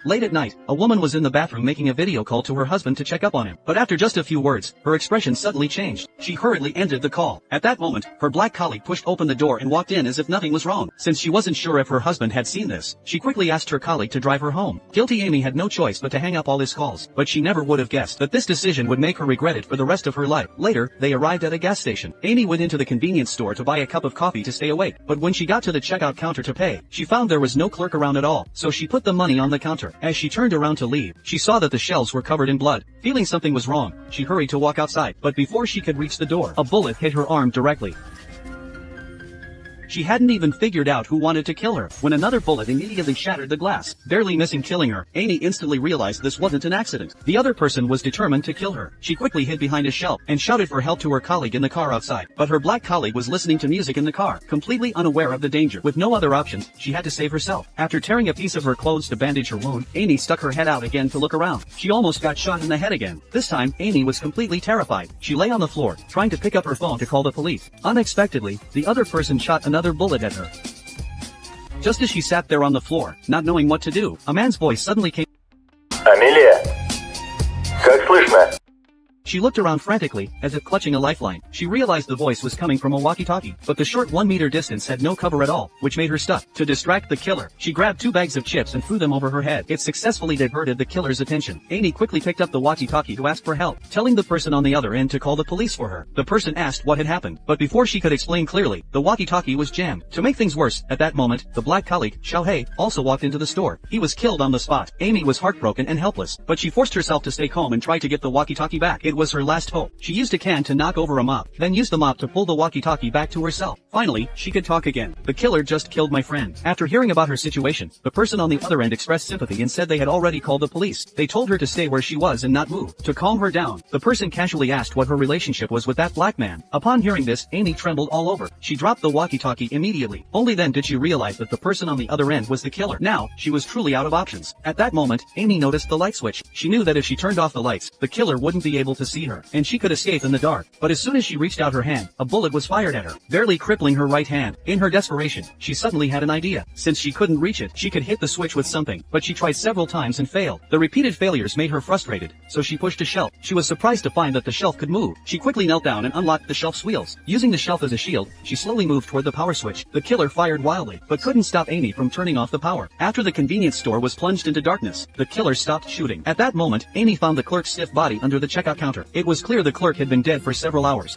Late at night, a woman was in the bathroom making a video call to her husband to check up on him. But after just a few words, her expression suddenly changed. She hurriedly ended the call. At that moment, her black colleague pushed open the door and walked in as if nothing was wrong. Since she wasn't sure if her husband had seen this, she quickly asked her colleague to drive her home. Guilty Amy had no choice but to hang up all his calls, but she never would have guessed that this decision would make her regret it for the rest of her life. Later, they arrived at a gas station. Amy went into the convenience store to buy a cup of coffee to stay awake, but when she got to the checkout counter to pay, she found there was no clerk around at all, so she put the money on the counter. As she turned around to leave, she saw that the shelves were covered in blood. Feeling something was wrong, she hurried to walk outside, but before she could reach the door, a bullet hit her arm directly. She hadn't even figured out who wanted to kill her, when another bullet immediately shattered the glass, barely missing killing her. Amy instantly realized this wasn't an accident. The other person was determined to kill her. She quickly hid behind a shelf, and shouted for help to her colleague in the car outside. But her black colleague was listening to music in the car, completely unaware of the danger. With no other options, she had to save herself. After tearing a piece of her clothes to bandage her wound, Amy stuck her head out again to look around. She almost got shot in the head again. This time, Amy was completely terrified. She lay on the floor, trying to pick up her phone to call the police. Unexpectedly, the other person shot another bullet at her. Just as she sat there on the floor, not knowing what to do, a man's voice suddenly came. Амелия, как слышно? She looked around frantically, as if clutching a lifeline. She realized the voice was coming from a walkie-talkie, but the short 1 meter distance had no cover at all, which made her stuck. To distract the killer, she grabbed 2 bags of chips and threw them over her head. It successfully diverted the killer's attention. Amy quickly picked up the walkie-talkie to ask for help, telling the person on the other end to call the police for her. The person asked what had happened, but before she could explain clearly, the walkie-talkie was jammed. To make things worse, at that moment, the black colleague, Xiaohei, also walked into the store. He was killed on the spot. Amy was heartbroken and helpless, but she forced herself to stay calm and try to get the walkie-talkie back. It was her last hope. She used a can to knock over a mop, then used the mop to pull the walkie-talkie back to herself. Finally, she could talk again. The killer just killed my friend. After hearing about her situation, the person on the other end expressed sympathy and said they had already called the police. They told her to stay where she was and not move. To calm her down, the person casually asked what her relationship was with that black man. Upon hearing this, Amy trembled all over. She dropped the walkie-talkie immediately. Only then did she realize that the person on the other end was the killer. Now, she was truly out of options. At that moment, Amy noticed the light switch. She knew that if she turned off the lights, the killer wouldn't be able to see her, and she could escape in the dark. But as soon as she reached out her hand, a bullet was fired at her, barely crippling her right hand. In her desperation, she suddenly had an idea. Since she couldn't reach it, she could hit the switch with something, but she tried several times and failed. The repeated failures made her frustrated, so she pushed a shelf. She was surprised to find that the shelf could move. She quickly knelt down and unlocked the shelf's wheels. Using the shelf as a shield, she slowly moved toward the power switch. The killer fired wildly, but couldn't stop Amy from turning off the power. After the convenience store was plunged into darkness, the killer stopped shooting. At that moment, Amy found the clerk's stiff body under the checkout counter. It was clear the clerk had been dead for several hours.